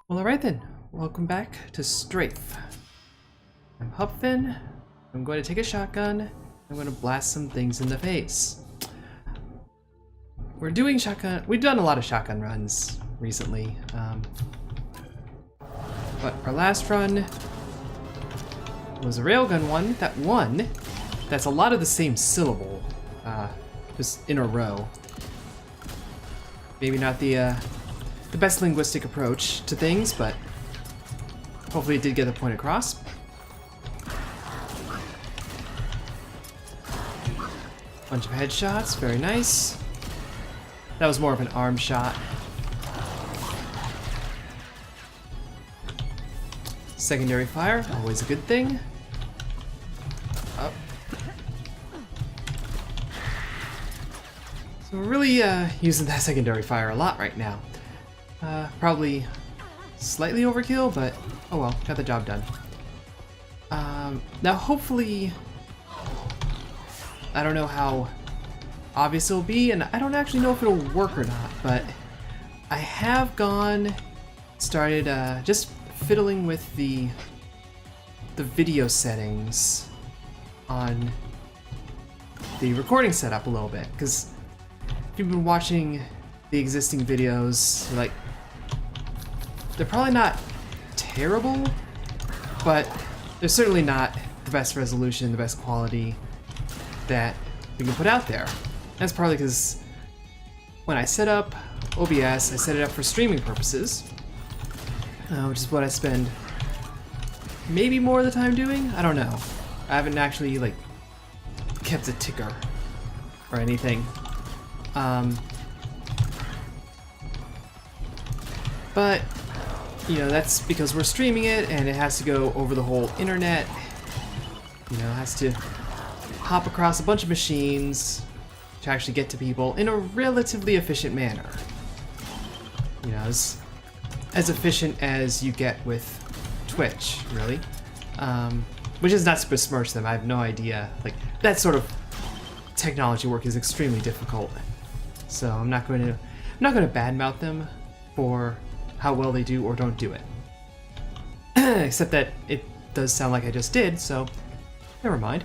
Well, alright then. Welcome back to STRAFE. I'm Hupfen. I'm going to take a shotgun. I'm going to blast some things in the face. We've done a lot of shotgun runs recently. But our last run was a railgun one that won. That's a lot of the same syllable, just in a row. Maybe not the best linguistic approach to things, but hopefully it did get the point across. Bunch of headshots, very nice. That was more of an arm shot. Secondary fire, always a good thing. Up. So we're really using that secondary fire a lot right now. Probably slightly overkill, but oh well, got the job done. Now hopefully, I don't know how obvious it'll be, and I don't actually know if it'll work or not, but I have started just fiddling with the video settings on the recording setup a little bit, because if you've been watching the existing videos, like, they're probably not terrible, but they're certainly not the best resolution, the best quality that we can put out there. That's partly because when I set up OBS, I set it up for streaming purposes, which is what I spend maybe more of the time doing. I don't know. I haven't actually like kept a ticker or anything. But you know, that's because we're streaming it and it has to go over the whole internet. You know, it has to hop across a bunch of machines to actually get to people in a relatively efficient manner. You know, as efficient as you get with Twitch, really. Which is not to besmirch them, I have no idea. Like, that sort of technology work is extremely difficult. So I'm not going to badmouth them for how well they do or don't do it. Except that it does sound like I just did, so never mind.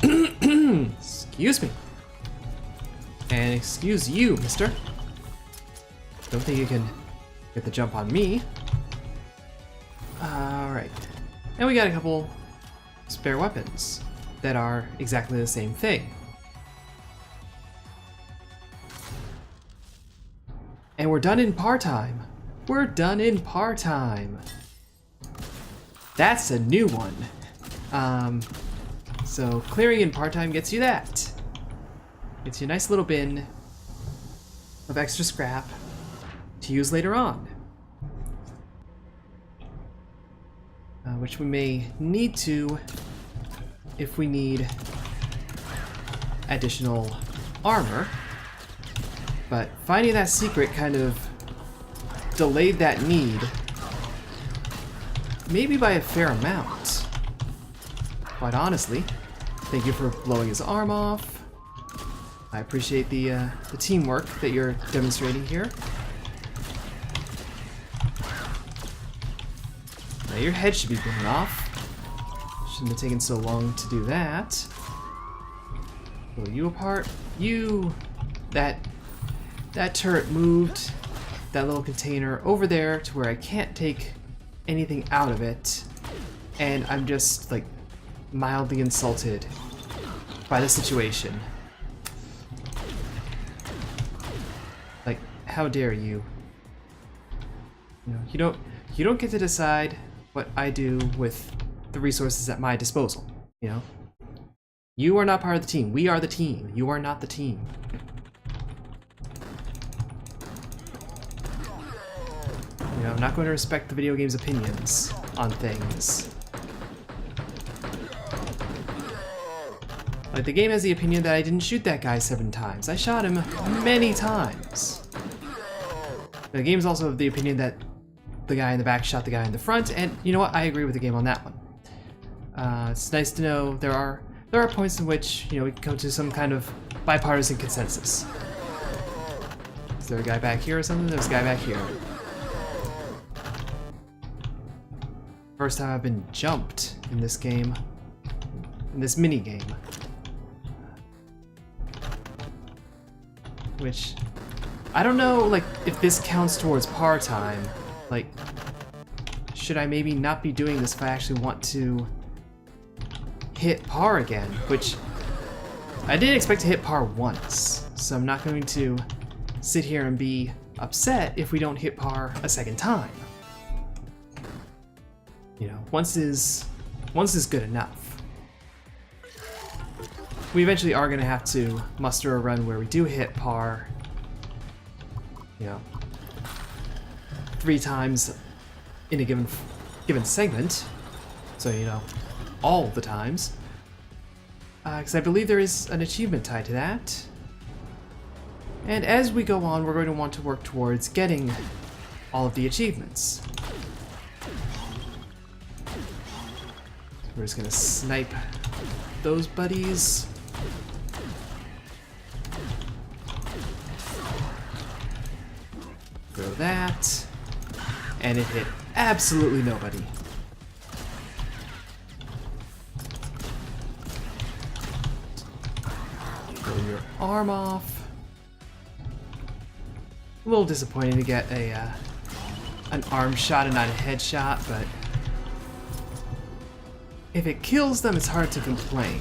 Excuse me. And excuse you, mister. Don't think you can get the jump on me. Alright. And we got a couple spare weapons that are exactly the same thing. And we're done in part-time. We're done in part-time. That's a new one. So clearing in part-time gets you that. Gets you a nice little bin of extra scrap to use later on. Which we may need to if we need additional armor. But finding that secret kind of delayed that need, maybe by a fair amount. Quite honestly. Thank you for blowing his arm off. I appreciate the teamwork that you're demonstrating here. Now your head should be blown off. Shouldn't have taken so long to do that. Blow you apart. That turret moved that little container over there to where I can't take anything out of it, and I'm just like mildly insulted by the situation. Like, how dare you? You know, you don't get to decide what I do with the resources at my disposal, you know? You are not part of the team. We are the team. You are not the team. You know, I'm not going to respect the video game's opinions on things. Like, the game has the opinion that I didn't shoot that guy 7 times. I shot him many times. The game's also of the opinion that the guy in the back shot the guy in the front, and you know what? I agree with the game on that one. It's nice to know there are points in which, you know, we can come to some kind of bipartisan consensus. Is there a guy back here or something? There's a guy back here. First time I've been jumped in this game. In this mini game. Which, I don't know, like, if this counts towards par time. Like, should I maybe not be doing this if I actually want to hit par again? Which, I didn't expect to hit par once, so I'm not going to sit here and be upset if we don't hit par a second time. You know, once is good enough. We eventually are going to have to muster a run where we do hit par, you know, 3 times in a given segment. So, you know, all the times. Because I believe there is an achievement tied to that. And as we go on, we're going to want to work towards getting all of the achievements. We're just going to snipe those buddies. Throw that. And it hit absolutely nobody. Throw your arm off. A little disappointing to get an arm shot and not a headshot, but if it kills them, it's hard to complain.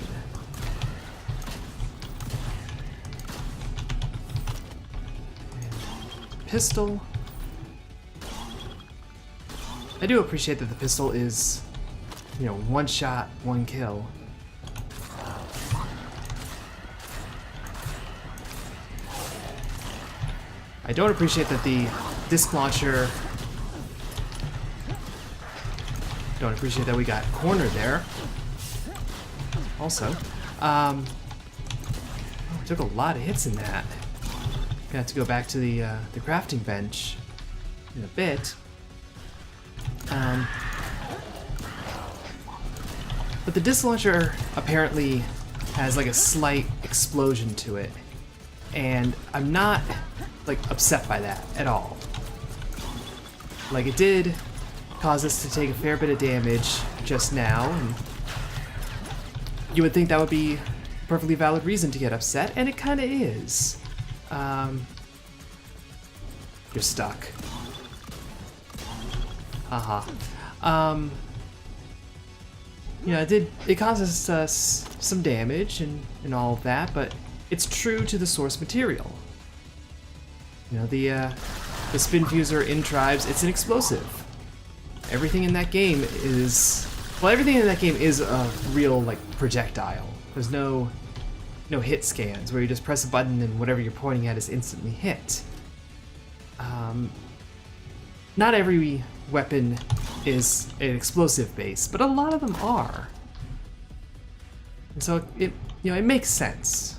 Pistol. I do appreciate that the pistol is, you know, 1 shot, 1 kill. I don't appreciate that the disc launcher... Don't appreciate that we got cornered there. Also, took a lot of hits in that. Gonna have to go back to the crafting bench in a bit. But the disc launcher apparently has like a slight explosion to it, and I'm not like upset by that at all. Like, it did cause us to take a fair bit of damage just now, and you would think that would be a perfectly valid reason to get upset, and it kind of is. You're stuck. Haha. You know, it causes us some damage and all of that, but it's true to the source material. You know, the spin fuser in Tribes, it's an explosive. Everything in that game is... Well, everything in that game is a real, like, projectile. There's no hit scans where you just press a button and whatever you're pointing at is instantly hit. Not every weapon is an explosive base, but a lot of them are. And so it makes sense.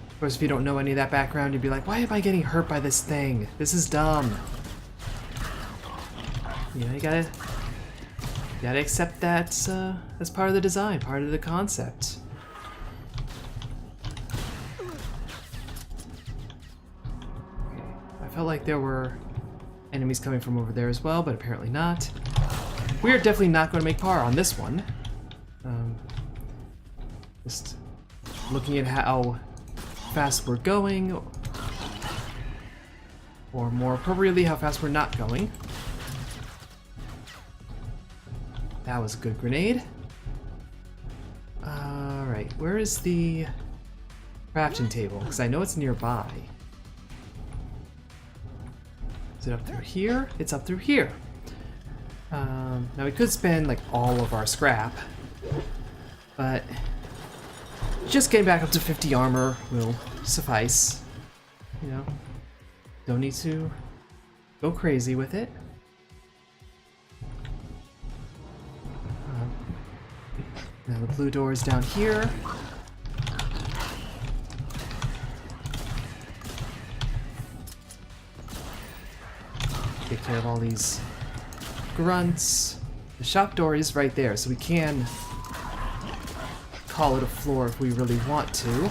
Of course, if you don't know any of that background, you'd be like, why am I getting hurt by this thing? This is dumb. You know, you gotta accept that as part of the design, part of the concept. I felt like there were enemies coming from over there as well, but apparently not. We're definitely not going to make par on this one. Just looking at how fast we're going, or more appropriately, how fast we're not going. That was a good grenade. Alright, where is the crafting table? Because I know it's nearby. Is it up through here? It's up through here. Now we could spend like all of our scrap, but just getting back up to 50 armor will suffice. You know, don't need to go crazy with it. Now the blue door is down here. Take care of all these grunts. The shop door is right there, so we can call it a floor if we really want to.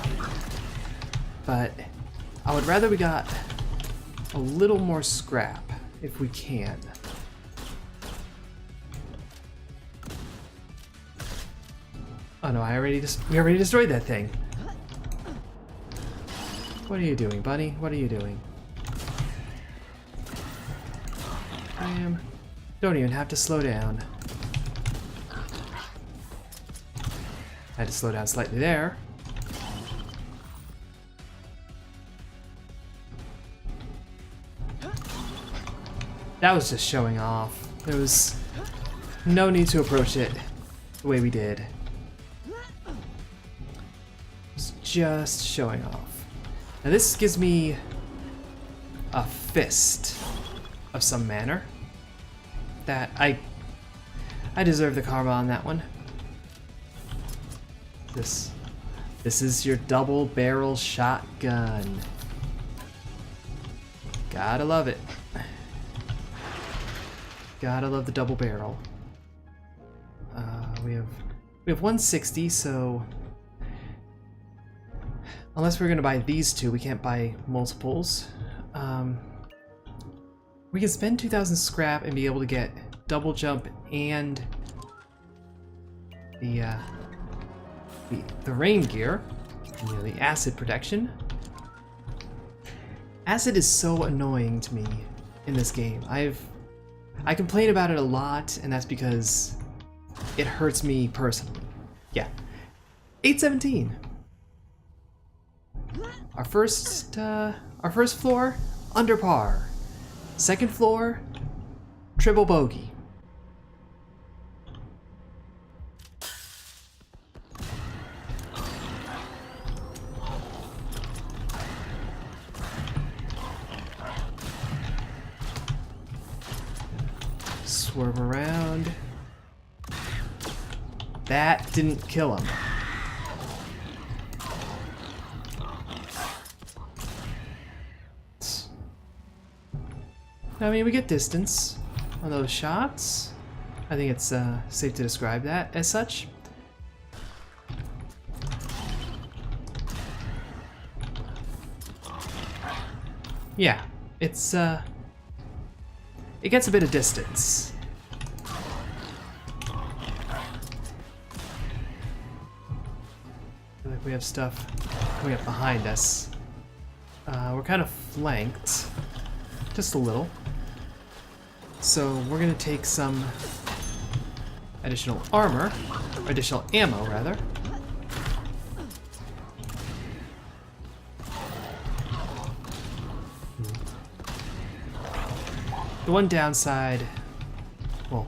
But I would rather we got a little more scrap if we can. Oh no, we already destroyed that thing. What are you doing, buddy? What are you doing? Don't even have to slow down. I had to slow down slightly there. That was just showing off. There was no need to approach it the way we did. It was just showing off. Now this gives me a fist of some manner. That I deserve the karma on that one. This is your double barrel shotgun. Gotta love it. Gotta love the double barrel. We have 160, so unless we're gonna buy these two, we can't buy multiples. We can spend 2,000 scrap and be able to get double jump and the rain gear, you know, the acid protection. Acid is so annoying to me in this game. I complain about it a lot, and that's because it hurts me personally. Yeah, 817. Our first floor, under par. Second floor, triple bogey. Swerve around. That didn't kill him. I mean, we get distance on those shots. I think it's safe to describe that as such. Yeah, it gets a bit of distance. I feel like we have stuff coming up behind us. We're kind of flanked, just a little. So we're gonna take some additional armor, or additional ammo rather. The one downside, well,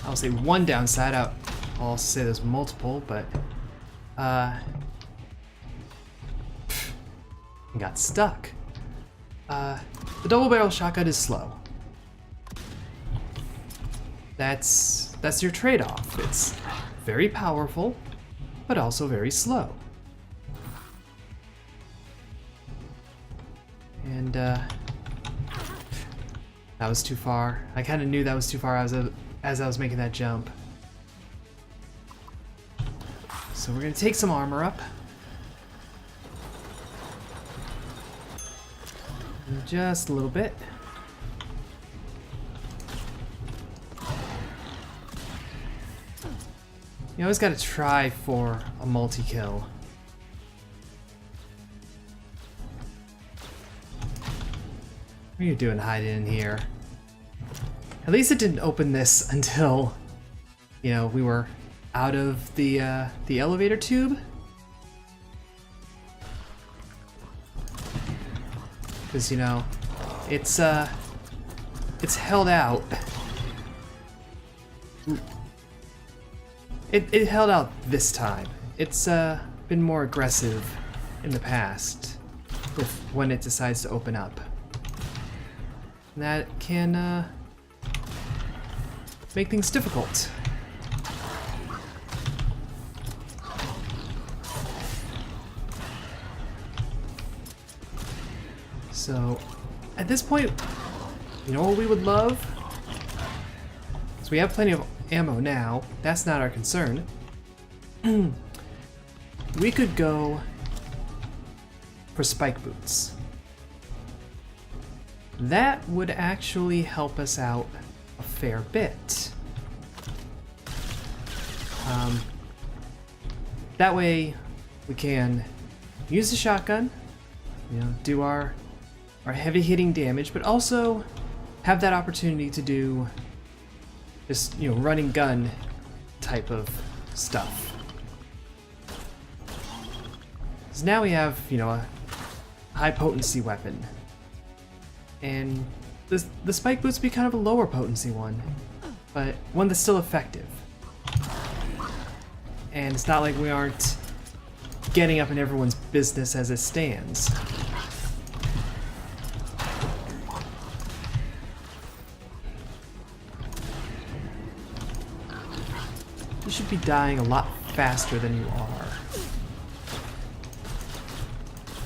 I'll say one downside, I'll also say there's multiple, but got stuck. The double barrel shotgun is slow. That's your trade-off. It's very powerful, but also very slow. And that was too far. I kind of knew that was too far as I was making that jump. So we're gonna take some armor up. Just a little bit. You always gotta try for a multi-kill. What are you doing hiding in here? At least it didn't open this until, you know, we were out of the elevator tube. Because, you know, it's held out. It held out this time. It's been more aggressive in the past with when it decides to open up. And that can make things difficult. So, at this point, you know what we would love? So we have plenty of ammo now. That's not our concern. We could go for spike boots. That would actually help us out a fair bit. that way we can use the shotgun, you know, do our heavy hitting damage, but also have that opportunity to do just, you know, running gun type of stuff. So now we have, you know, a high potency weapon. And the spike boots be kind of a lower potency one, but one that's still effective. And it's not like we aren't getting up in everyone's business as it stands. You should be dying a lot faster than you are.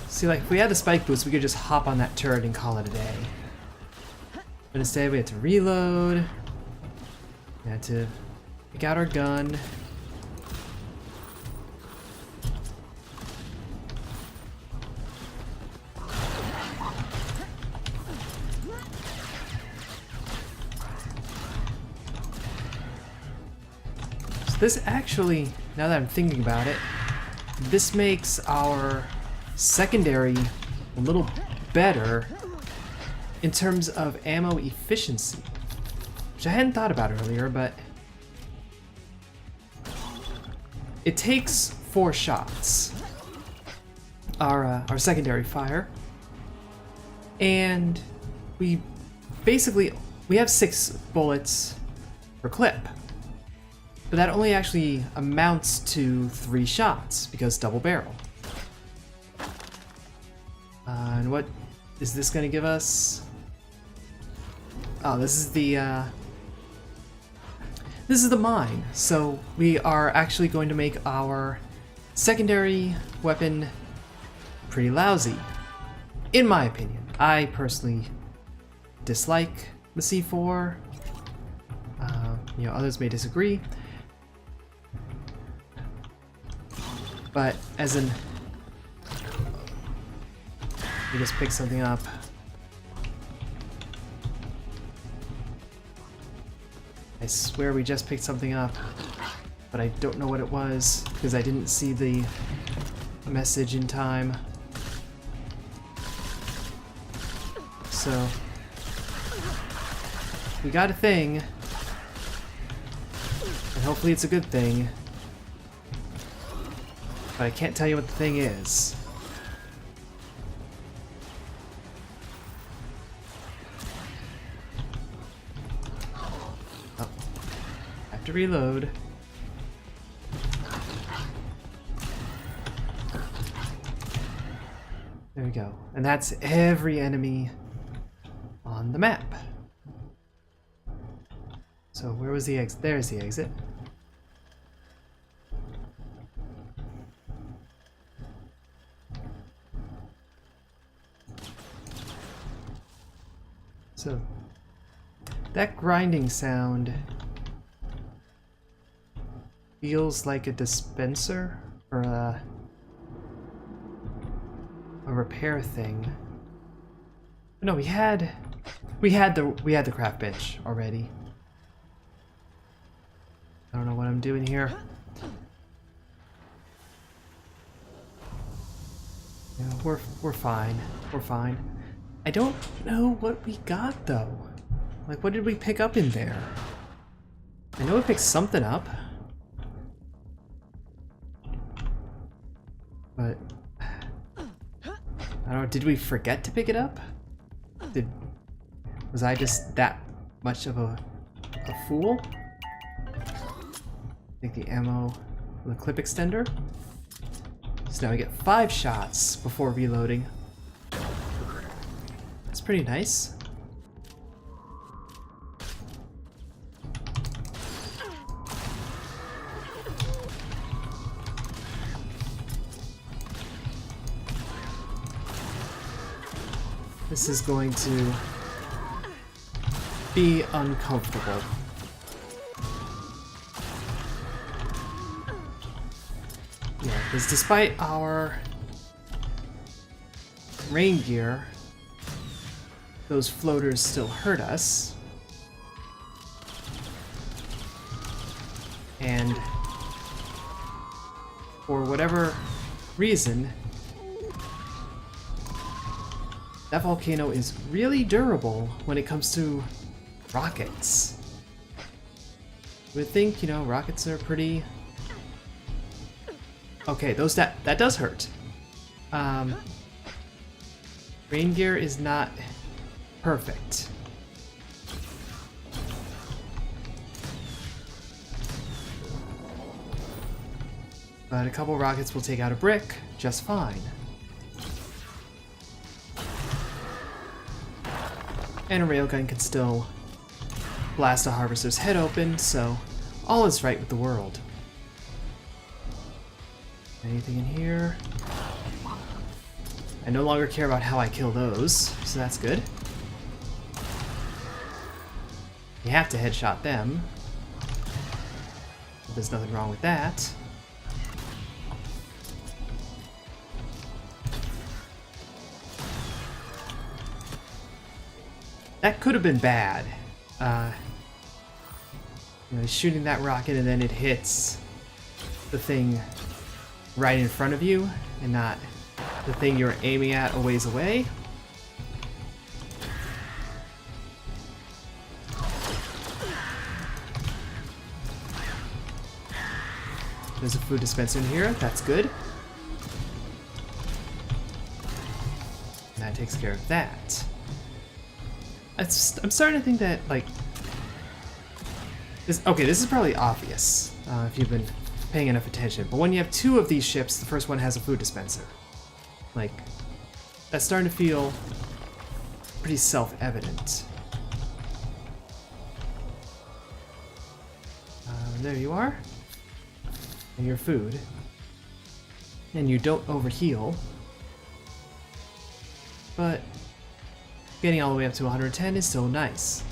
See, like, if we had the spike boots, we could just hop on that turret and call it a day. But instead, we had to reload. We had to pick out our gun. So this actually, now that I'm thinking about it, this makes our secondary a little better in terms of ammo efficiency, which I hadn't thought about earlier, but it takes 4 shots, our secondary fire, and we have 6 bullets per clip, but that only actually amounts to 3 shots because double barrel. And what is this going to give us? Oh, this is the mine. So we are actually going to make our secondary weapon pretty lousy, in my opinion. I personally dislike the C4. You know, others may disagree, but as in, we just pick something up. I swear we just picked something up, but I don't know what it was because I didn't see the message in time. So we got a thing, and hopefully it's a good thing, but I can't tell you what the thing is. To reload. There we go. And that's every enemy on the map. So where was the exit? There's the exit. So that grinding sound feels like a dispenser or a repair thing. No, we had the craft bench already. I don't know what I'm doing here. Yeah, we're fine. We're fine. I don't know what we got though. Like, what did we pick up in there? I know we picked something up. But I don't know, did we forget to pick it up? Was I just that much of a fool? Take the ammo, the clip extender. So now we get 5 shots before reloading. That's pretty nice. This is going to be uncomfortable. Yeah, because despite our rain gear, those floaters still hurt us. And for whatever reason, that volcano is really durable when it comes to rockets. You would think, you know, rockets are pretty... Okay, that does hurt. Rain gear is not perfect. But a couple rockets will take out a brick just fine. And a railgun can still blast a harvester's head open, so all is right with the world. Anything in here? I no longer care about how I kill those, so that's good. You have to headshot them. There's nothing wrong with that. That could have been bad. You know, shooting that rocket and then it hits the thing right in front of you and not the thing you're aiming at a ways away. There's a food dispenser in here, that's good. And that takes care of that. I'm starting to think that, like... this is probably obvious, if you've been paying enough attention, but when you have two of these ships, the first one has a food dispenser. Like, that's starting to feel pretty self-evident. There you are. And your food. And you don't overheal. But getting all the way up to 110 is still nice.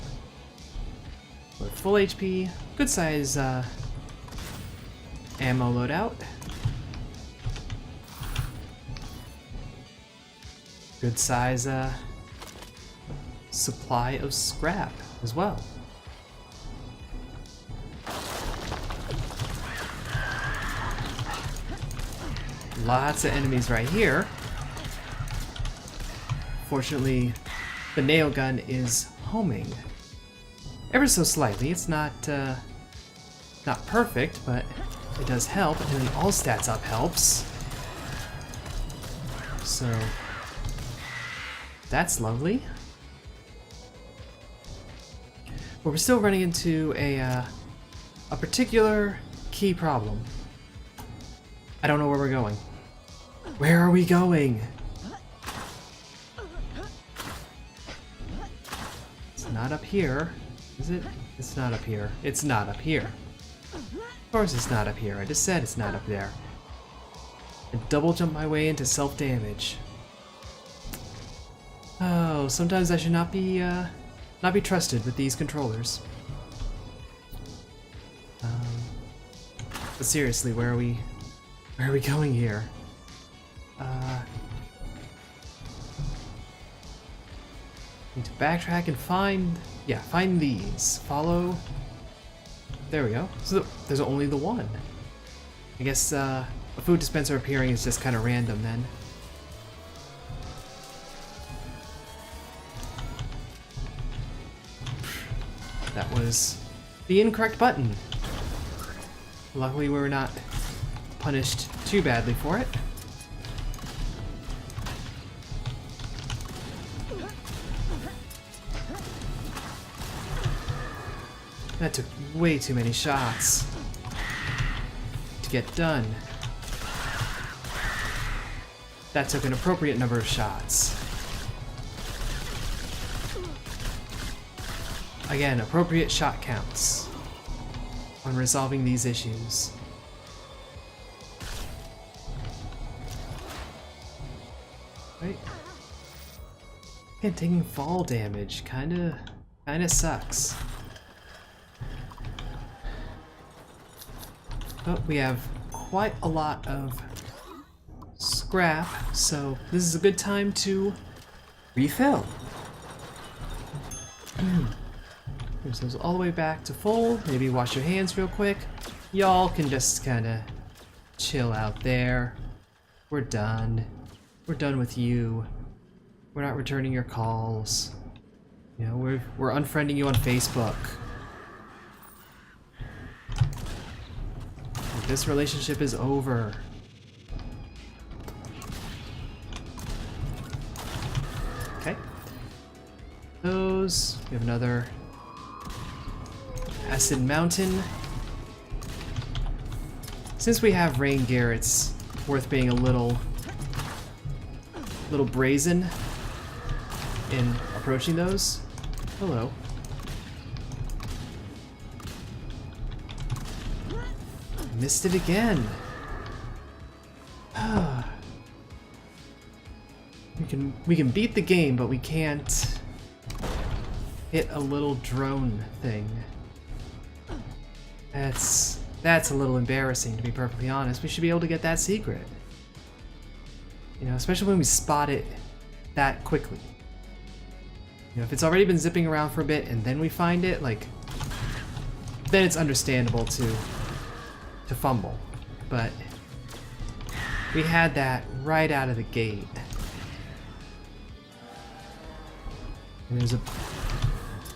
With full HP, good size ammo loadout. Good size supply of scrap as well. Lots of enemies right here. Fortunately, the nail gun is homing. Ever so slightly. It's not perfect, but it does help, and then all stats up helps. So that's lovely. But we're still running into a particular key problem. I don't know where we're going. Where are we going? It's not up here, is it? It's not up here. It's not up here. Of course it's not up here. I just said it's not up there. I double jump my way into self-damage. Oh, sometimes I should not be trusted with these controllers. But seriously, where are we going here? Need to backtrack and find these. Follow. There we go. So there's only the one. I guess a food dispenser appearing is just kind of random then. That was the incorrect button. Luckily we were not punished too badly for it. That took way too many shots to get done. That took an appropriate number of shots. Again, appropriate shot counts when resolving these issues. Right? Again, taking fall damage kinda sucks. But we have quite a lot of scrap, so this is a good time to refill. Here's those all the way back to full. Maybe wash your hands real quick. Y'all can just kinda Chill out there. We're done. We're done with you. We're not returning your calls. You know, we're unfriending you on Facebook. This relationship is over. Okay. Those. We have another acid mountain. Since we have rain gear, it's worth being a little brazen in approaching those. Hello. Missed it again. we can beat the game, but we can't hit a little drone thing. That's a little embarrassing, to be perfectly honest. We should be able to get that secret. You know, especially when we spot it that quickly. You know, if it's already been zipping around for a bit and then we find it, like, then it's understandable to fumble. But we had that right out of the gate. And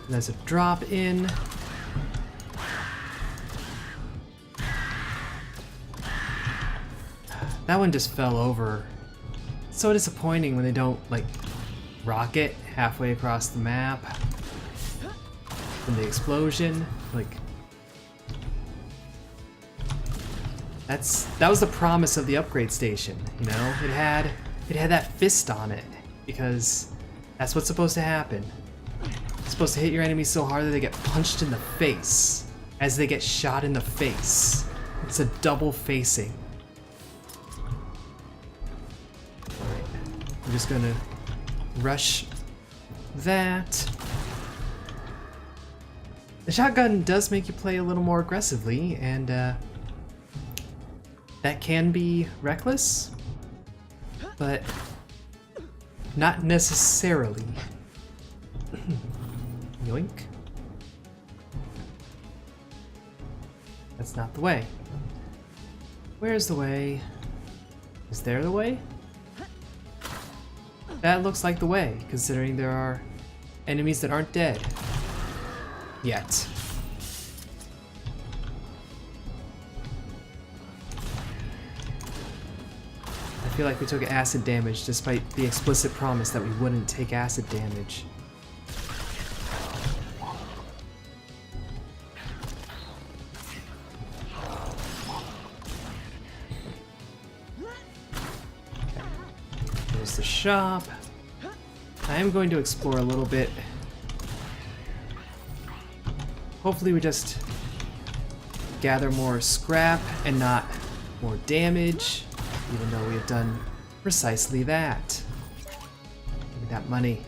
there's a drop in. That one just fell over. It's so disappointing when they don't, like, rocket halfway across the map. From the explosion, like, that was the promise of the upgrade station, you know? It had that fist on it, because that's what's supposed to happen. It's supposed to hit your enemies so hard that they get punched in the face as they get shot in the face. It's a double facing. Alright, I'm just gonna rush that. The shotgun does make you play a little more aggressively, and that can be reckless, but not necessarily. Yoink. That's not the way. Where's the way? Is there the way? That looks like the way, considering there are enemies that aren't dead. Yet. I feel like we took acid damage despite the explicit promise that we wouldn't take acid damage. There's the shop. I am going to explore a little bit. Hopefully we just gather more scrap and not more damage, even though we have done precisely that. Give me that money.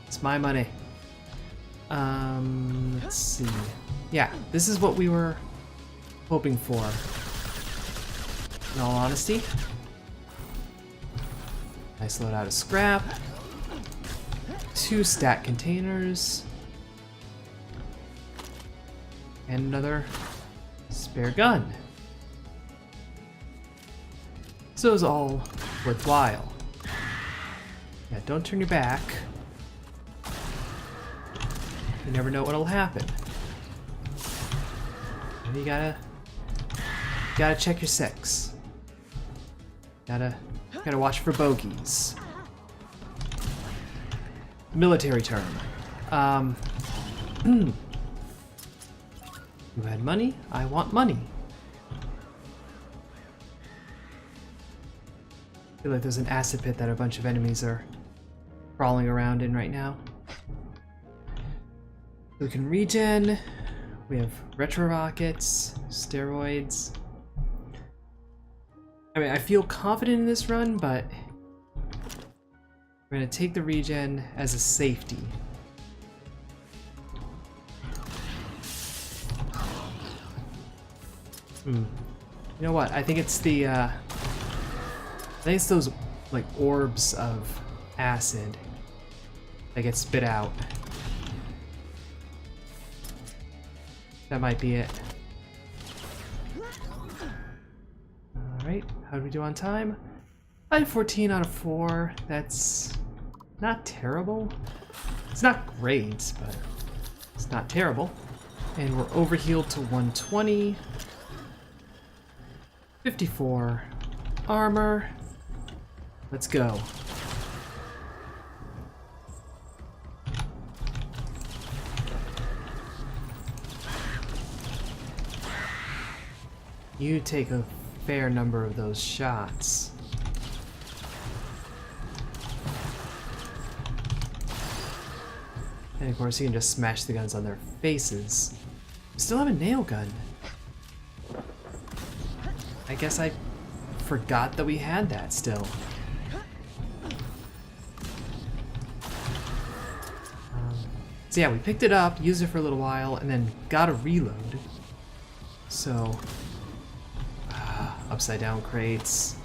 It's my money. Let's see. Yeah, this is what we were hoping for, in all honesty. Nice load out of scrap. 2 stat containers. And another spare gun. So it's all worthwhile. Yeah, don't turn your back. You never know what'll happen. And you gotta check your sex. Gotta watch for bogeys. Military term. You had money? I want money. I feel like there's an acid pit that a bunch of enemies are crawling around in right now. We can regen. We have retro rockets, steroids. I mean, I feel confident in this run, but we're gonna take the regen as a safety. You know what? I think it's the I think it's those like orbs of acid that get spit out. That might be it. Alright. Alright, how do we do on time? I have 14 out of 4. That's not terrible. It's not great, but it's not terrible. And we're overhealed to 120. 54 armor. Let's go. You take a fair number of those shots. And of course you can just smash the guns on their faces. Still have a nail gun. I guess I forgot that we had that still. So yeah, we picked it up, used it for a little while, and then got a reload. So, upside down crates.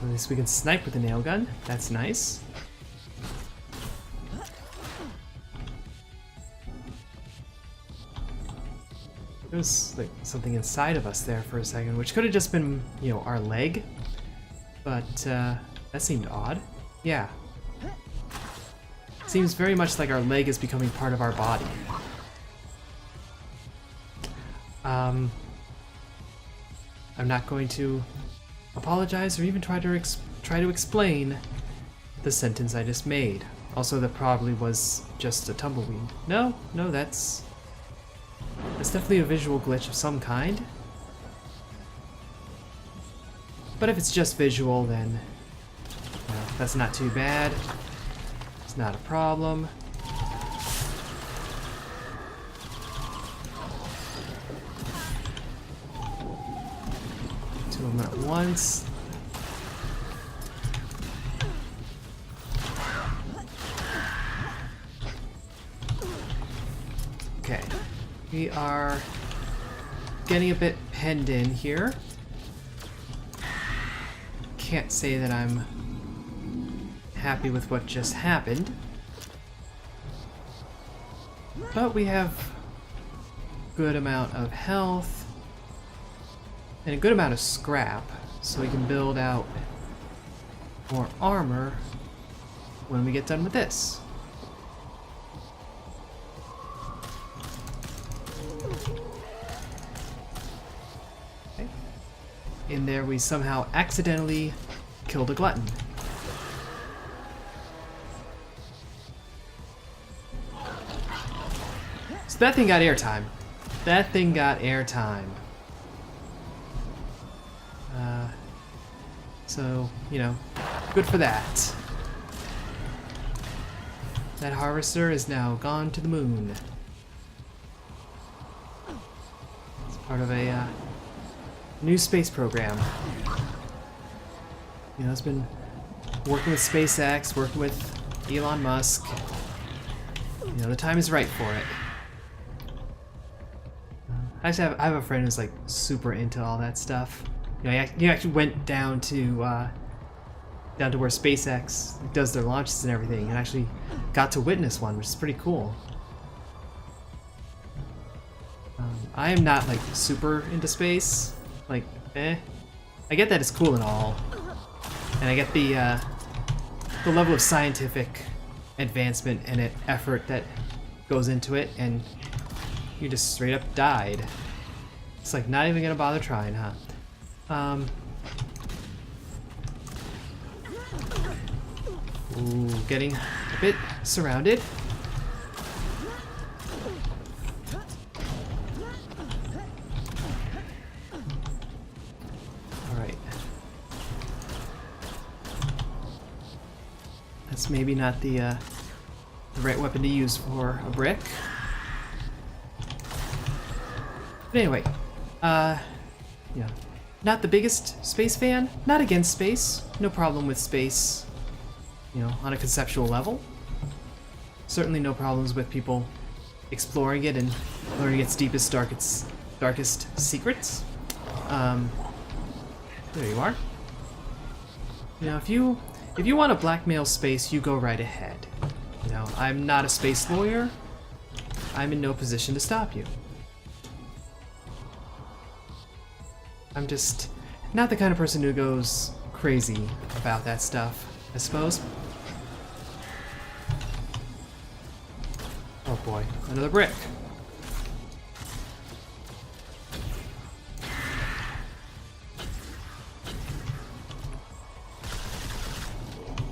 At least we can snipe with the nail gun. That's nice. There was like something inside of us there for a second, which could have just been, you know, our leg. But that seemed odd. Yeah. Seems very much like our leg is becoming part of our body. I'm not going to apologize or even try to explain the sentence I just made. Also, that probably was just a tumbleweed. No, that's definitely a visual glitch of some kind. But if it's just visual, then well, that's not too bad. It's not a problem. Two of them at once. Okay. We are getting a bit penned in here. Can't say that I'm happy with what just happened. But we have a good amount of health and a good amount of scrap, so we can build out more armor when we get done with this. Okay. In there we somehow accidentally killed a glutton. So that thing got airtime. That thing got airtime. So, you know, good for that. That harvester is now gone to the moon. It's part of a new space program. You know, it's been working with SpaceX, working with Elon Musk. You know, the time is right for it. Actually, I have a friend who's like super into all that stuff. You know, he actually went down to where SpaceX does their launches and everything, and actually got to witness one, which is pretty cool. I am not like super into space. Like, I get that it's cool and all, and I get the level of scientific advancement and effort that goes into it, and you just straight up died. It's like not even gonna bother trying, huh? Ooh, getting a bit surrounded. Alright. That's maybe not the right weapon to use for a brick. But anyway, yeah. Not the biggest space fan, not against space, no problem with space, you know, on a conceptual level. Certainly no problems with people exploring it and learning its deepest, darkest secrets. There you are. You know, if you want to blackmail space, you go right ahead. You know, I'm not a space lawyer, I'm in no position to stop you. I'm just not the kind of person who goes crazy about that stuff, I suppose. Oh boy, another brick.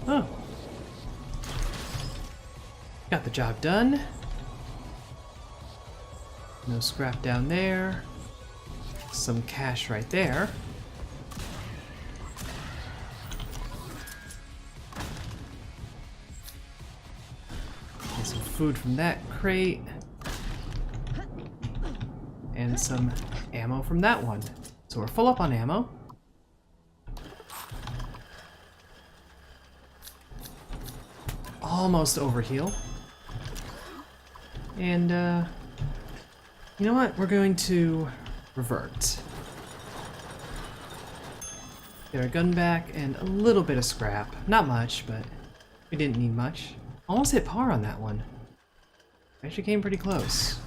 Oh. Got the job done. No scrap down there. Some cash right there. Get some food from that crate. And some ammo from that one. So we're full up on ammo. Almost overheal. And, you know what? We're going to revert. Get our gun back and a little bit of scrap. Not much, but we didn't need much. Almost hit par on that one. Actually came pretty close.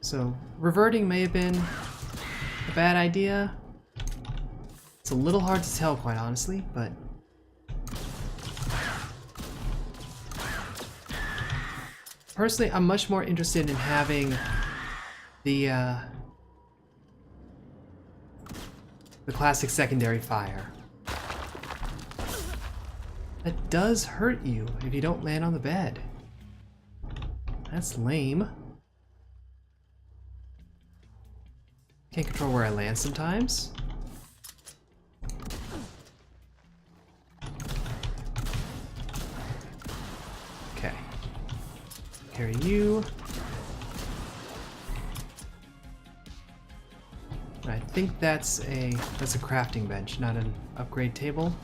So, reverting may have been a bad idea. It's a little hard to tell, quite honestly, but personally, I'm much more interested in having the classic secondary fire. That does hurt you if you don't land on the bed. That's lame. Can't control where I land sometimes. Okay. Carry you. I think that's a crafting bench, not an upgrade table.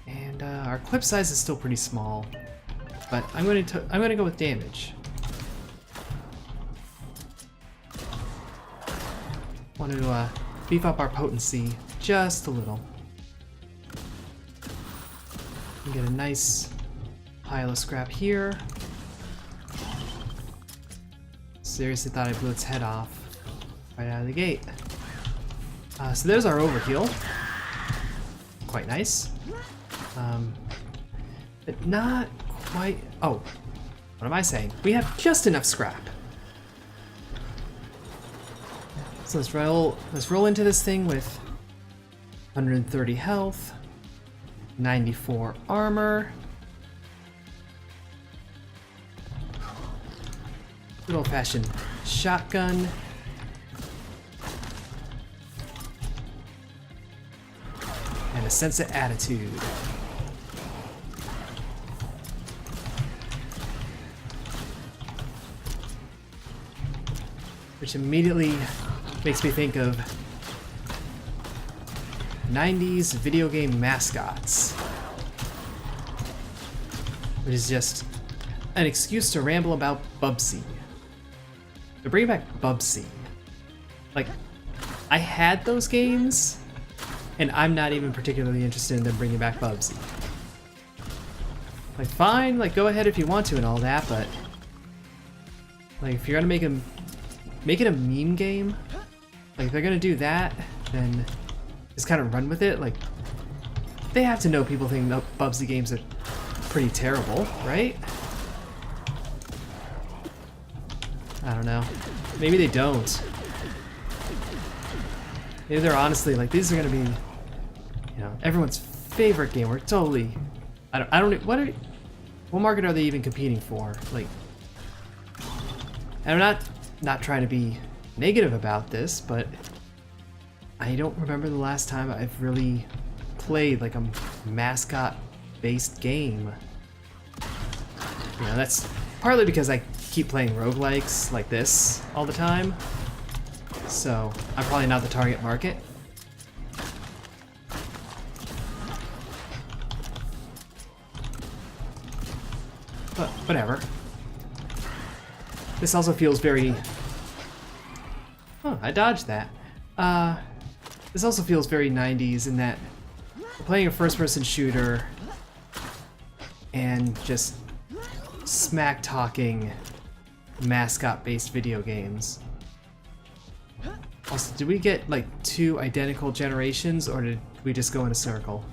And our clip size is still pretty small, but I'm going to go with damage. Want to beef up our potency just a little. And get a nice pile of scrap here. Seriously thought I blew its head off right out of the gate. So there's our overheal. Quite nice. But not quite. Oh, what am I saying? We have just enough scrap. So let's roll into this thing with 130 health, 94 armor. Good old-fashioned shotgun. And a sense of attitude. Which immediately makes me think of 90s video game mascots. Which is just an excuse to ramble about Bubsy. They're bringing back Bubsy. Like, I had those games, and I'm not even particularly interested in them bringing back Bubsy. Like, fine, like, go ahead if you want to and all that, but like, if you're gonna make it a meme game, like, if they're gonna do that, then just kind of run with it. Like, they have to know people think Bubsy games are pretty terrible, right? I don't know. Maybe they don't. Maybe they're honestly like, these are gonna be, you know, everyone's favorite game. We're totally, I don't, what market are they even competing for? Like, and I'm not trying to be negative about this, but I don't remember the last time I've really played like a mascot-based game. You know, that's partly because I keep playing roguelikes like this all the time, so I'm probably not the target market. But whatever. This also feels very... Oh, I dodged that. This also feels very 90s in that we're playing a first-person shooter and just smack-talking mascot-based video games. Also, did we get like 2 identical generations, or did we just go in a circle?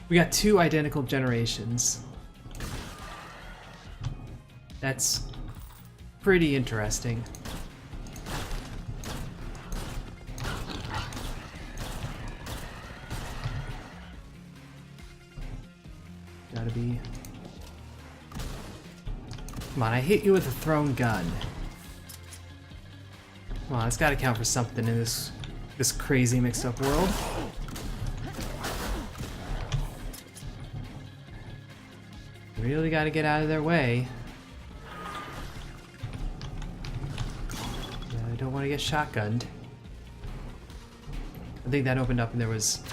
We got 2 identical generations. That's pretty interesting. Gotta be... Come on, I hit you with a thrown gun. Come on, it's gotta count for something in this crazy mixed up world. Really gotta get out of their way. I don't want to get shotgunned. I think that opened up and there was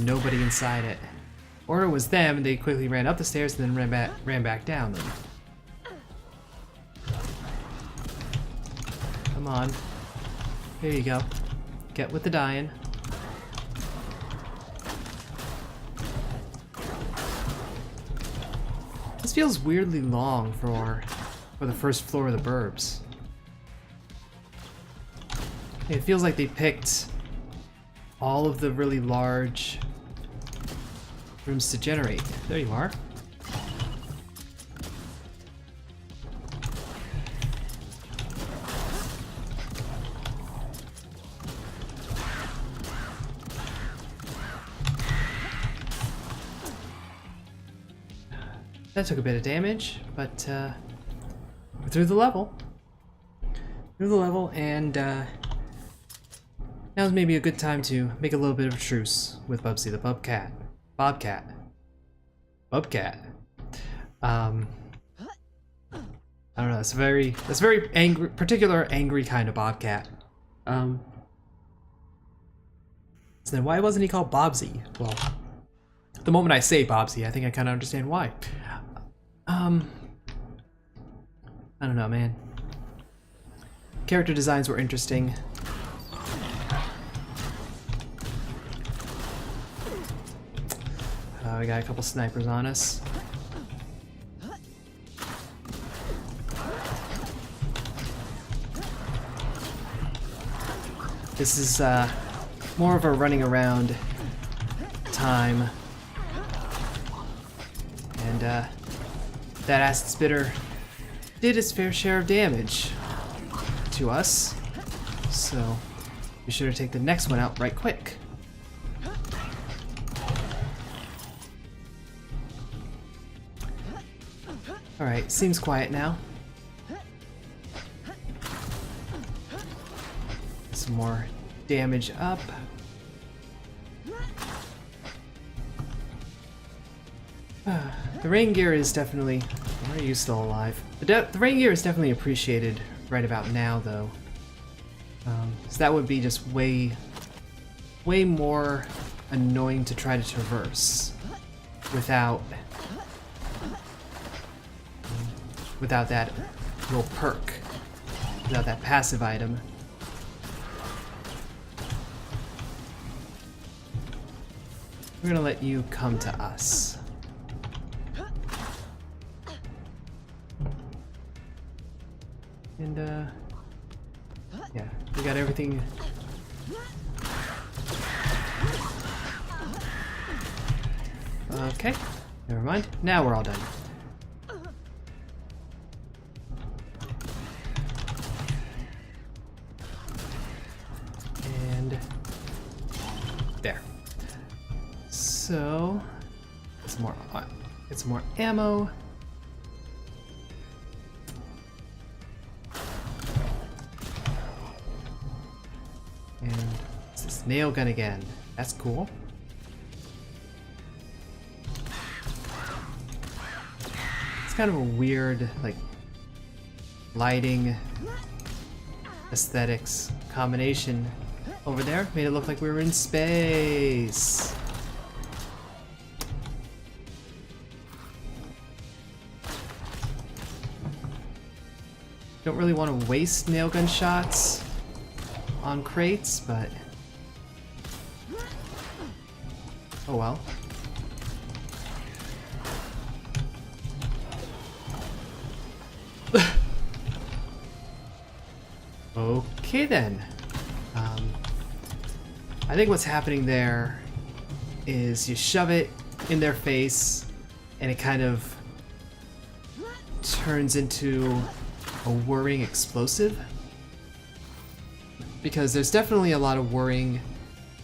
nobody inside it. Or it was them and they quickly ran up the stairs and then ran back down them. Come on. Here you go. Get with the dying. This feels weirdly long for the first floor of the burbs. It feels like they picked all of the really large rooms to generate. There you are. That took a bit of damage, but we're through the level. And now's maybe a good time to make a little bit of a truce with Bubsy the Bobcat. I don't know. That's a very angry, particular angry kind of bobcat. So then why wasn't he called Bobsy? Well, the moment I say Bobsy, I think I kind of understand why. I don't know, man. Character designs were interesting. We got a couple snipers on us. This is more of a running around time. And that acid spitter did its fair share of damage to us. So be sure to take the next one out right quick. Alright, seems quiet now. Some more damage up. The rain gear is definitely... Why are you still alive? The rain gear is definitely appreciated right about now, though. So that would be just way more annoying to try to traverse without that little perk, without that passive item. We're gonna let you come to us. And yeah, we got everything. Okay, never mind. Now we're all done. And there. So, get some more ammo. And it's this nail gun again. That's cool. It's kind of a weird, like, lighting aesthetics combination over there. Made it look like we were in space. Don't really want to waste nail gun shots on crates, but Oh well. Okay then. I think what's happening there is you shove it in their face and it kind of turns into a whirring explosive. Because there's definitely a lot of whirring,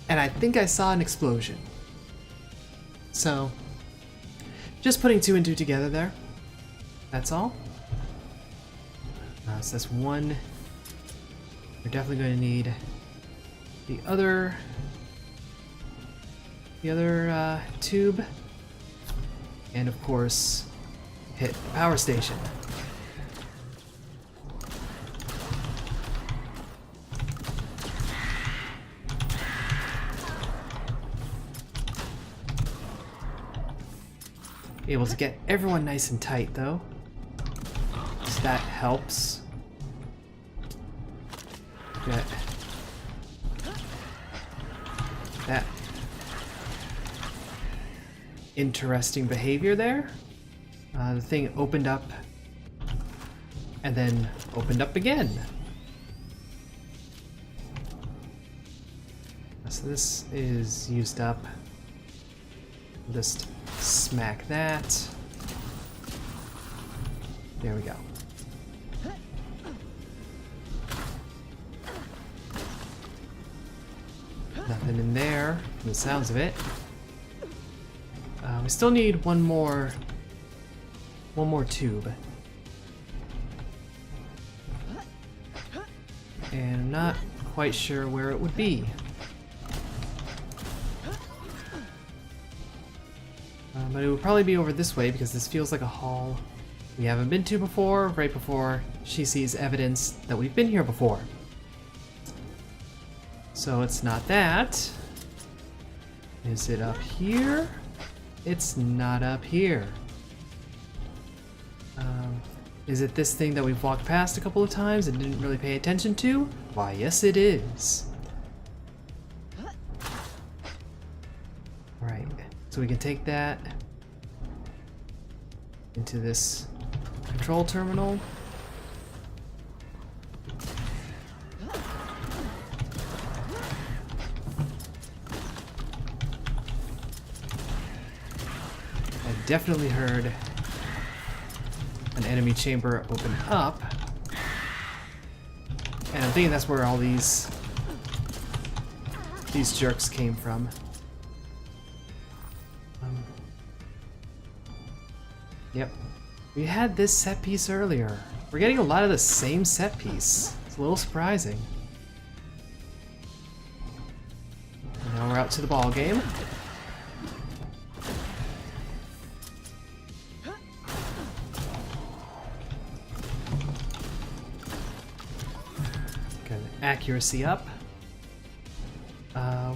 and I think I saw an explosion. So, just putting two and two together there. That's all. So that's one. We're definitely going to need the other tube, and of course, hit power station. Able to get everyone nice and tight though, so that helps. Get that interesting behavior there. The thing opened up and then opened up again. So this is used up. Just smack that. There we go. Nothing in there, from the sounds of it. We still need one more tube. And I'm not quite sure where it would be. But it would probably be over this way because this feels like a hall we haven't been to before, right before she sees evidence that we've been here before. So it's not that. Is it up here? It's not up here. Is it this thing that we've walked past a couple of times and didn't really pay attention to? Why, yes it is. Right, so we can take that into this control terminal. I definitely heard an enemy chamber open up, and I'm thinking that's where all these jerks came from. Yep, we had this set piece earlier. We're getting a lot of the same set piece. It's a little surprising. And now we're out to the ball game. Accuracy up.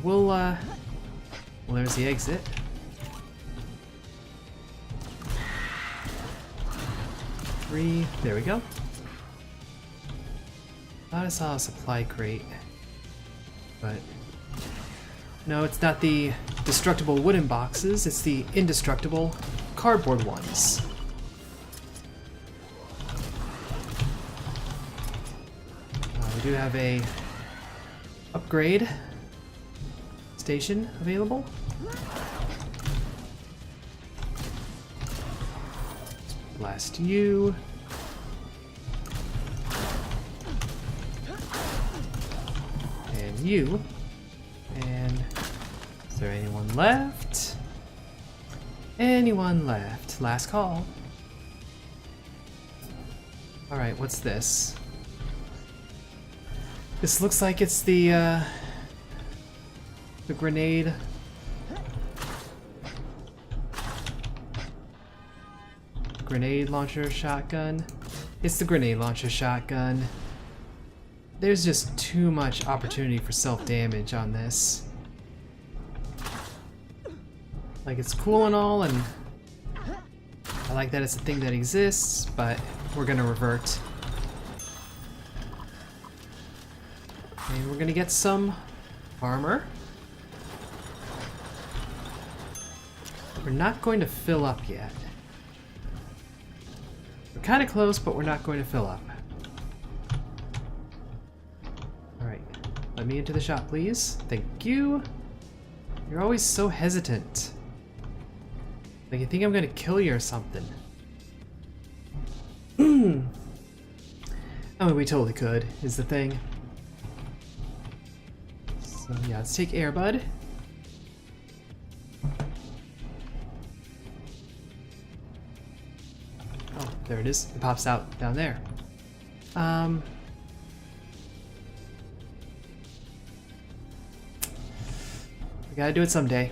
Well, there's the exit. There we go. Thought I saw a supply crate, but no, it's not the destructible wooden boxes, it's the indestructible cardboard ones. We do have a upgrade station available. Blast you. And you. And is there anyone left? Anyone left? Last call. Alright, what's this? This looks like it's the grenade. Grenade launcher shotgun. It's the grenade launcher shotgun. There's just too much opportunity for self-damage on this. Like, it's cool and all, and I like that it's a thing that exists, but we're gonna revert. And we're gonna get some armor. We're not going to fill up yet. We're kind of close, but we're not going to fill up. Alright, let me into the shop, please. Thank you. You're always so hesitant. Like you think I'm gonna kill you or something. I mean, we totally could, is the thing. So yeah, let's take Airbud. Oh, there it is. It pops out down there. We gotta do it someday.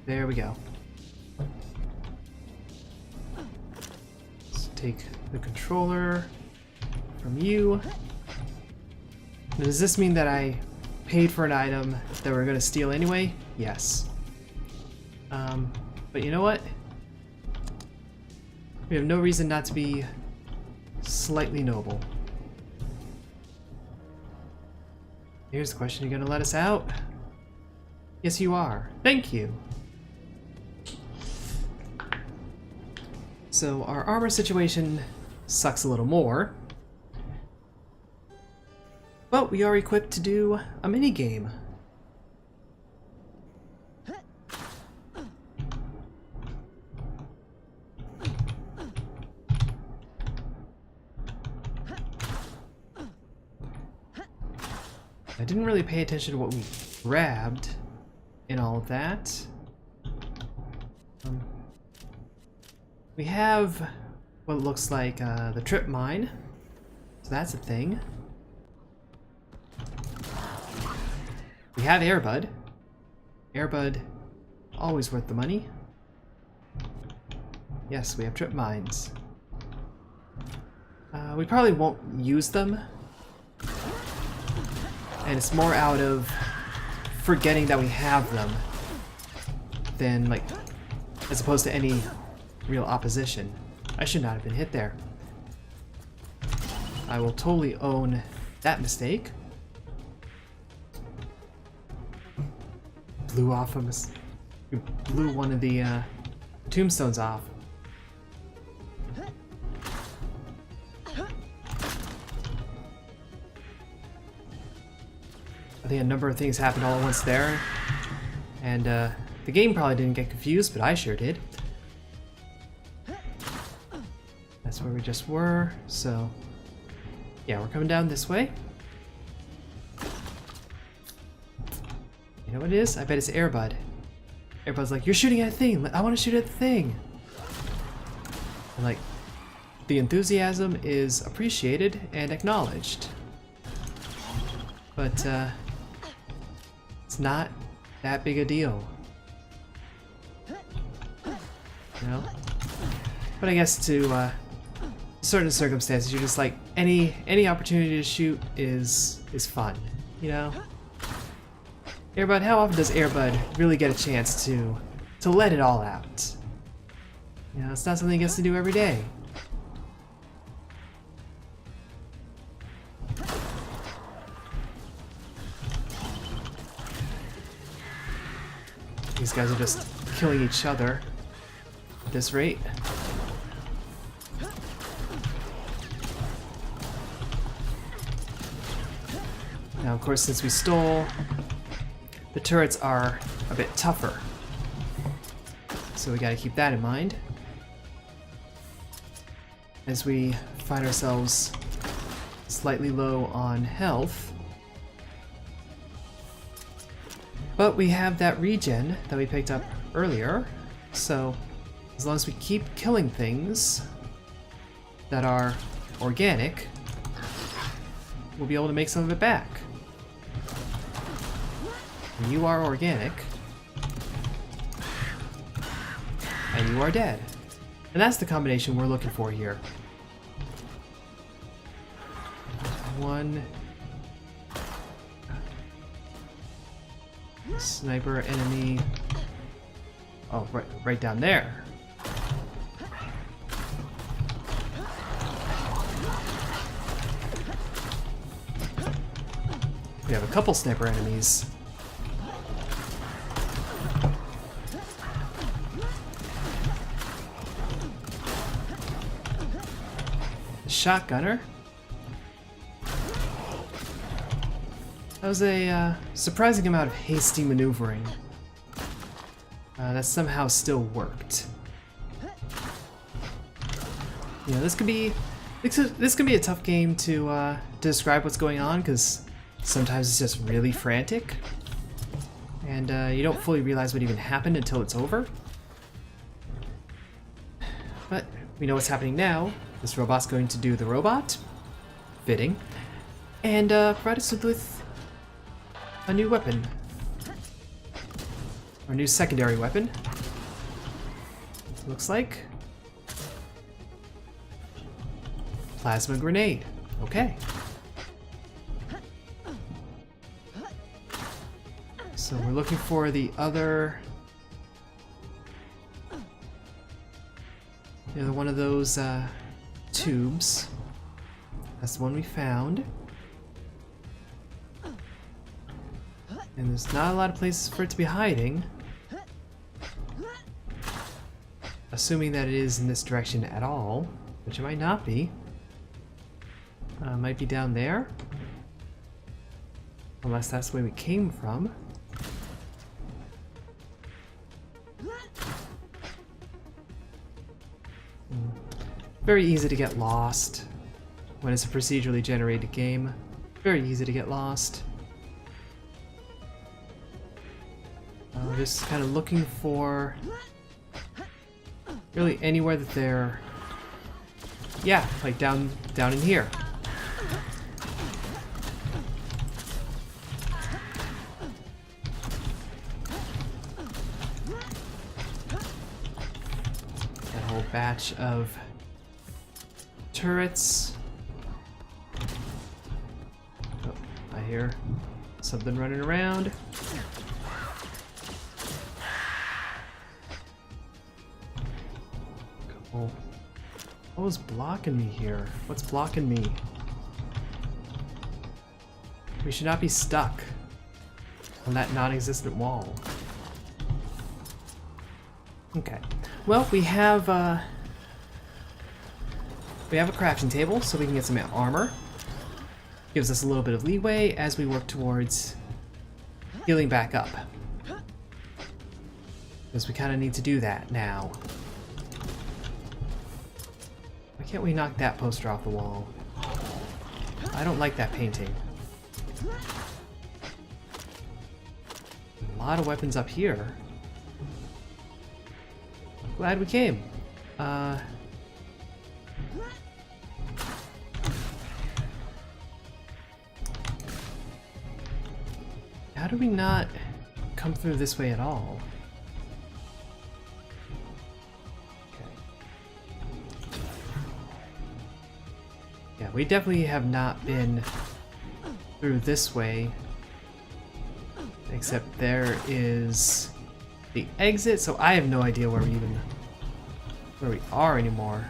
There we go. Let's take the controller from you. Now, does this mean that I paid for an item that we're gonna steal anyway? Yes. But you know what? We have no reason not to be slightly noble. Here's the question, you gonna let us out? Yes, you are. Thank you. So our armor situation sucks a little more, but we are equipped to do a mini game. I didn't really pay attention to what we grabbed in all of that. We have what looks like the trip mine, so that's a thing. We have Airbud. Airbud, always worth the money. Yes, we have trip mines. We probably won't use them, and it's more out of forgetting that we have them than like, as opposed to any real opposition. I should not have been hit there. I will totally own that mistake. Blew off of us. We blew one of the tombstones off. I think a number of things happened all at once there, and the game probably didn't get confused, but I sure did. That's where we just were, so yeah, we're coming down this way. You know what it is? I bet it's Airbud. Airbud's like, you're shooting at a thing! I want to shoot at the thing! And like, the enthusiasm is appreciated and acknowledged. But it's not that big a deal. You know? But I guess to certain circumstances, you're just like, any opportunity to shoot is fun, you know? Airbud, how often does Airbud really get a chance to let it all out? You know, it's not something he gets to do every day. These guys are just killing each other at this rate. Now, of course, since we stole, the turrets are a bit tougher. So we gotta keep that in mind as we find ourselves slightly low on health. But we have that regen that we picked up earlier, so as long as we keep killing things that are organic, we'll be able to make some of it back. And you are organic, and you are dead. And that's the combination we're looking for here. One sniper enemy. Oh, right down there. We have a couple sniper enemies. The shotgunner. That was a surprising amount of hasty maneuvering. That somehow still worked. You know, this could be a tough game to describe what's going on, because sometimes it's just really frantic, and you don't fully realize what even happened until it's over. But we know what's happening now. This robot's going to do the robot, fitting, and provide us with a new weapon, or a new secondary weapon. Looks like plasma grenade. Okay. So we're looking for the other one of those tubes. That's the one we found. And there's not a lot of places for it to be hiding. Assuming that it is in this direction at all, which it might not be. Might be down there. Unless that's the way we came from. Very easy to get lost when it's a procedurally generated game. Very easy to get lost. We're just kind of looking for really anywhere that they're, yeah, like down in here. That whole batch of turrets. Oh, I hear something running around. Cool. What was blocking me here? What's blocking me? We should not be stuck on that non-existent wall. Okay. Well, we have a crafting table, so we can get some armor. Gives us a little bit of leeway as we work towards healing back up. Because we kind of need to do that now. Why can't we knock that poster off the wall? I don't like that painting. A lot of weapons up here. Glad we came. How do we not come through this way at all? Okay. Yeah, we definitely have not been through this way. Except there is the exit, so I have no idea where we are anymore.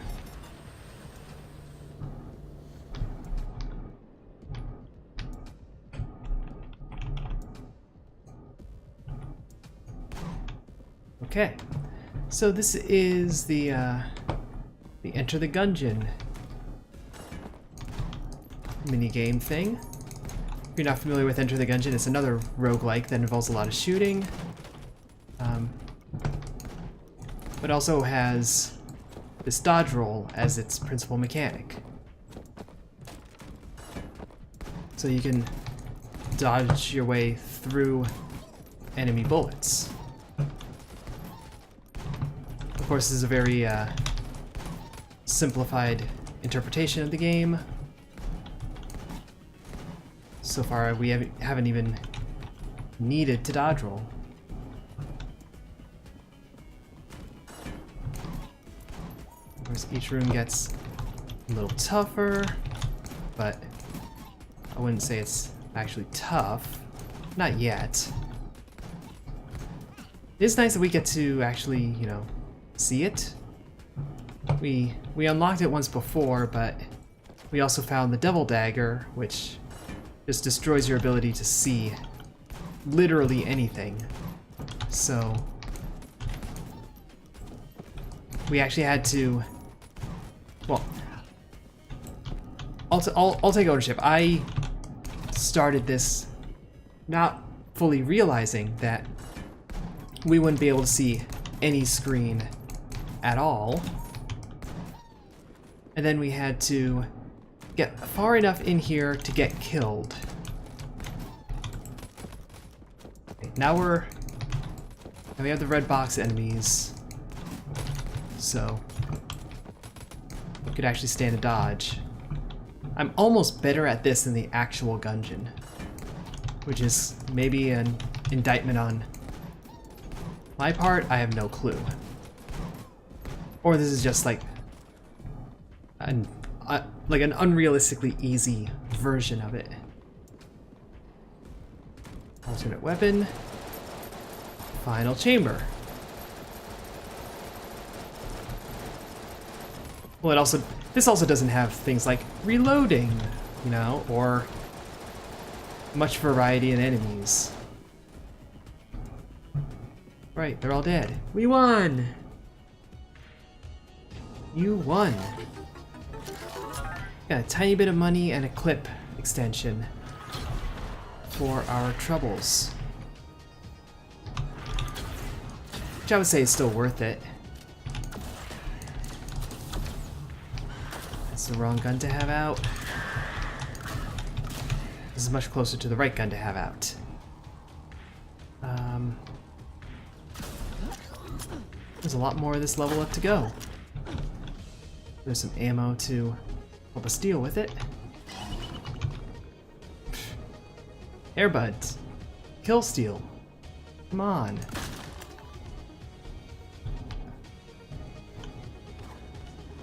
Okay, so this is the Enter the Gungeon minigame thing. If you're not familiar with Enter the Gungeon, it's another roguelike that involves a lot of shooting, but also has this dodge roll as its principal mechanic. So you can dodge your way through enemy bullets. Of course, this is a very simplified interpretation of the game. So far, we haven't even needed to dodge roll. Of course, each room gets a little tougher, but I wouldn't say it's actually tough. Not yet. It is nice that we get to actually, you know, see it. We unlocked it once before, but we also found the Devil Dagger, which just destroys your ability to see literally anything. So we actually had to, well, I'll take ownership. I started this not fully realizing that we wouldn't be able to see any screen at all. And then we had to get far enough in here to get killed. Okay, now we have the red box enemies. So we could actually stand a dodge. I'm almost better at this than the actual gungeon, which is maybe an indictment on my part. I have no clue. Or this is just like an unrealistically easy version of it. Alternate weapon. Final chamber. Well, this also doesn't have things like reloading, you know, or much variety in enemies. Right, they're all dead. We won! You won. Got a tiny bit of money and a clip extension for our troubles. Which I would say is still worth it. That's the wrong gun to have out. This is much closer to the right gun to have out. There's a lot more of this level left to go. There's some ammo to help us deal with it. Airbuds. Kill steal. Come on.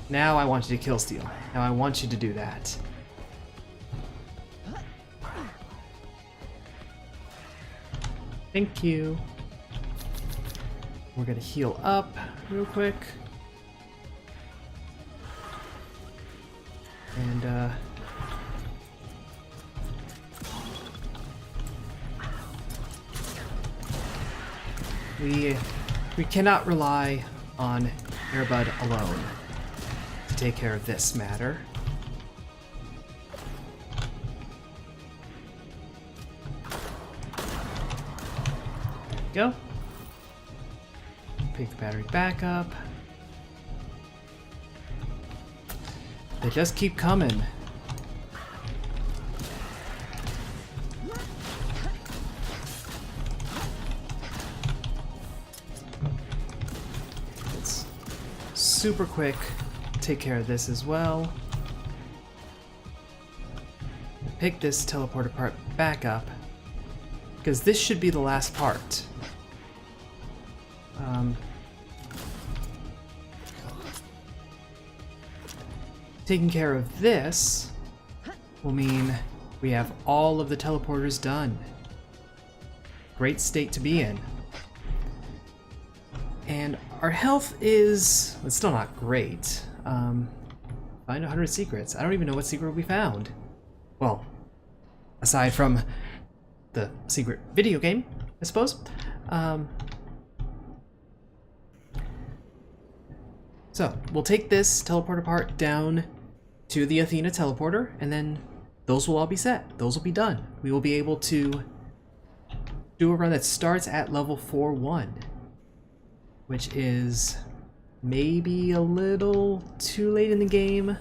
Now I want you to kill steal. Now I want you to do that. Thank you. We're gonna heal up real quick. And we cannot rely on Airbud alone to take care of this matter. There we go. Pick the battery back up. They just keep coming. It's super quick. Take care of this as well. Pick this teleporter part back up, because this should be the last part. Taking care of this will mean we have all of the teleporters done. Great state to be in. And our health is, it's still not great. Find 100 secrets. I don't even know what secret we found. Well, aside from the secret video game, I suppose. So we'll take this teleporter part down to the Athena teleporter, and then those will all be set. Those will be done. We will be able to do a run that starts at level 4-1, which is maybe a little too late in the game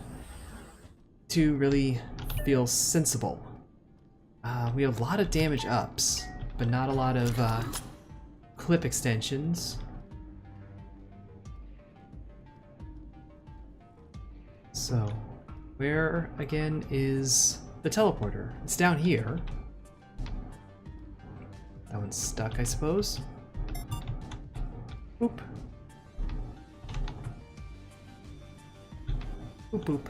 to really feel sensible. We have a lot of damage ups, but not a lot of clip extensions. So, where again is the teleporter? It's down here. That one's stuck, I suppose. Boop. Boop boop.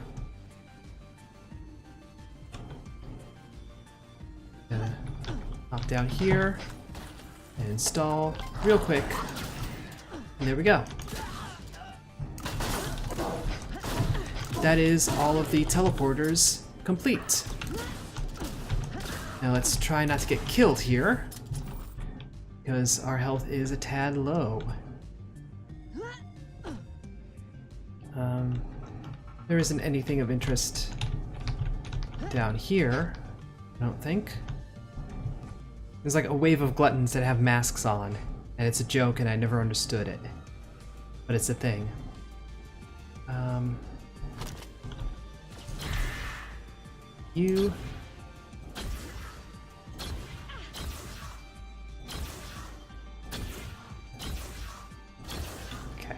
Gonna hop down here and install real quick. And there we go. That is all of the teleporters complete. Now let's try not to get killed here, because our health is a tad low. There isn't anything of interest down here, I don't think. There's like a wave of gluttons that have masks on, and it's a joke and I never understood it. But it's a thing. You... Okay.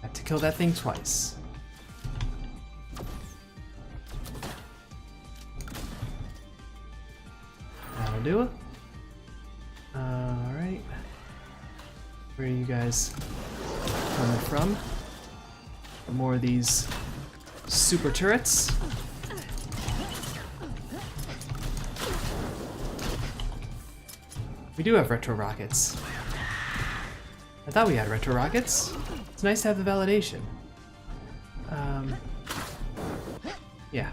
Have to kill that thing twice. That'll do it. Alright. Where are you guys coming from? More of these super turrets. We do have retro rockets. I thought we had retro rockets. It's nice to have the validation. Yeah.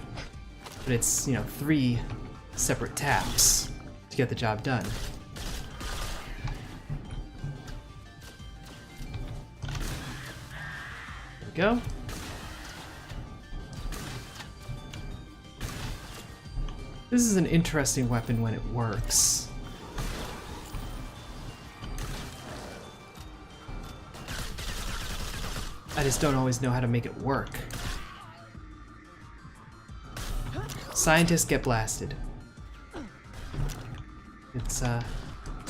But it's, you know, 3 separate taps to get the job done. There we go. This is an interesting weapon when it works. I just don't always know how to make it work. Scientists get blasted. It's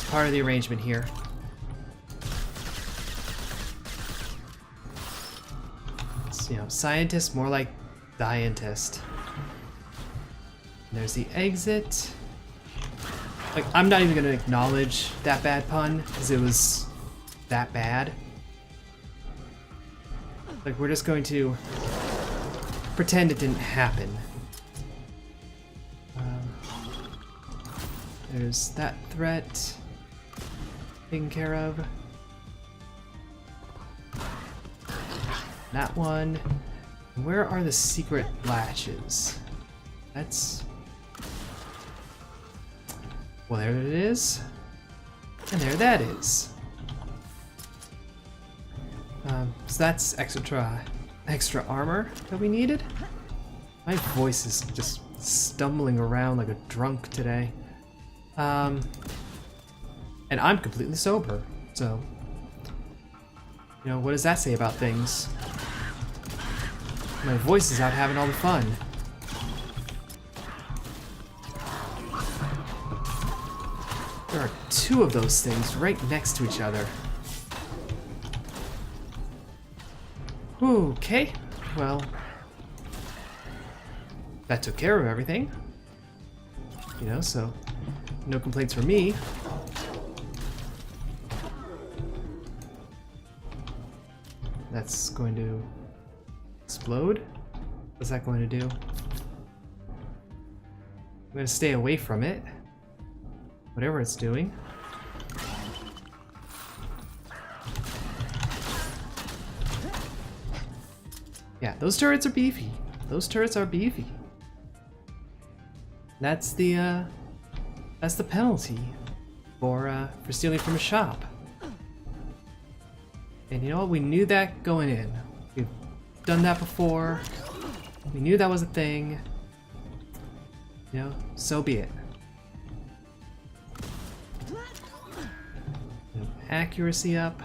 part of the arrangement here. It's, you know, scientist more like scientist. And there's the exit. Like, I'm not even gonna acknowledge that bad pun, because it was that bad. Like, we're just going to pretend it didn't happen. There's that threat taken care of. That one. Where are the secret latches? That's... Well, there it is. And there that is. So that's extra armor that we needed. My voice is just stumbling around like a drunk today. And I'm completely sober, so, you know, what does that say about things? My voice is out having all the fun. There are 2 of those things right next to each other. Okay, well, that took care of everything. You know, so no complaints from me. That's going to explode? What's that going to do? I'm going to stay away from it. Whatever it's doing. Yeah, those turrets are beefy. Those turrets are beefy. That's the penalty for stealing from a shop. And you know what? We knew that going in. We've done that before. We knew that was a thing. You know, so be it. Accuracy up.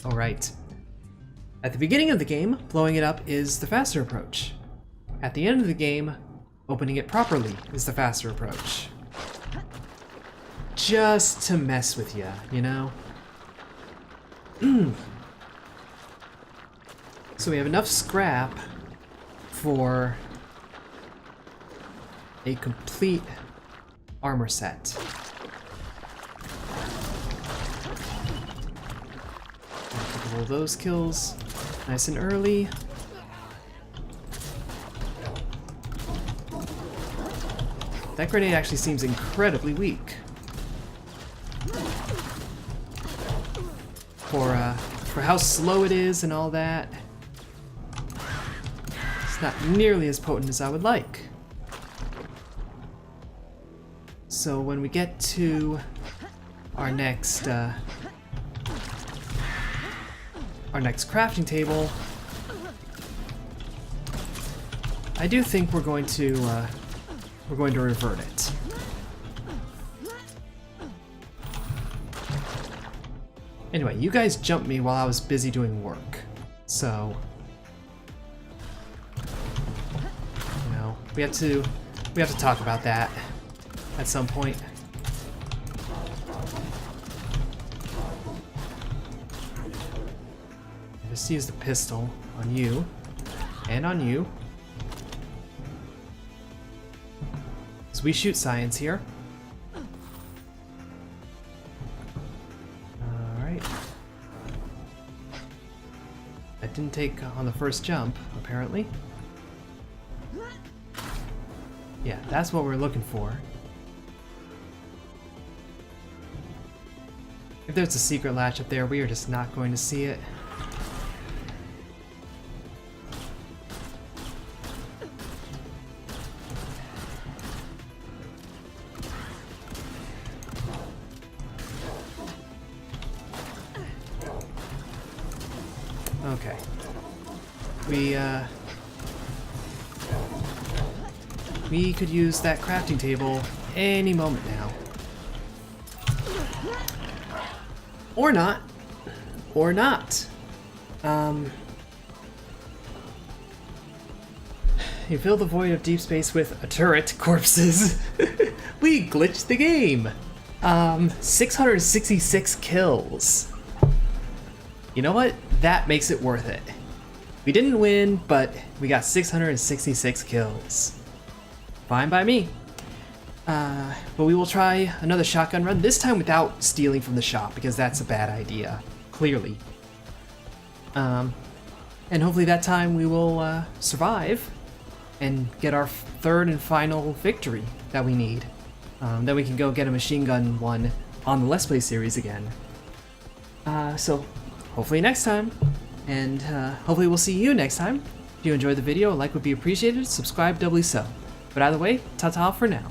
Alright. At the beginning of the game, blowing it up is the faster approach. At the end of the game, opening it properly is the faster approach. Just to mess with you, you know? So we have enough scrap for a complete armor set. A couple of those kills, nice and early. That grenade actually seems incredibly weak. For how slow it is and all that. It's not nearly as potent as I would like. So when we get to our next crafting table, I do think we're going to revert it. Anyway, you guys jumped me while I was busy doing work, so you know we have to talk about that at some point. I just use the pistol on you and on you. So we shoot science here. Alright. That didn't take on the first jump, apparently. Yeah, that's what we're looking for. If there's a secret latch up there, we are just not going to see it. Okay. We could use that crafting table any moment now. Or not. Or not. You fill the void of deep space with a turret, corpses. We glitched the game. 666 kills. You know what? That makes it worth it. We didn't win, but we got 666 kills. Fine by me. But we will try another shotgun run, this time without stealing from the shop, because that's a bad idea, clearly. And hopefully that time we will survive and get our third and final victory that we need. Then we can go get a machine gun one on the Let's Play series again. So hopefully next time, and hopefully we'll see you next time. If you enjoyed the video, a like would be appreciated, subscribe doubly so. But either way, ta-ta for now.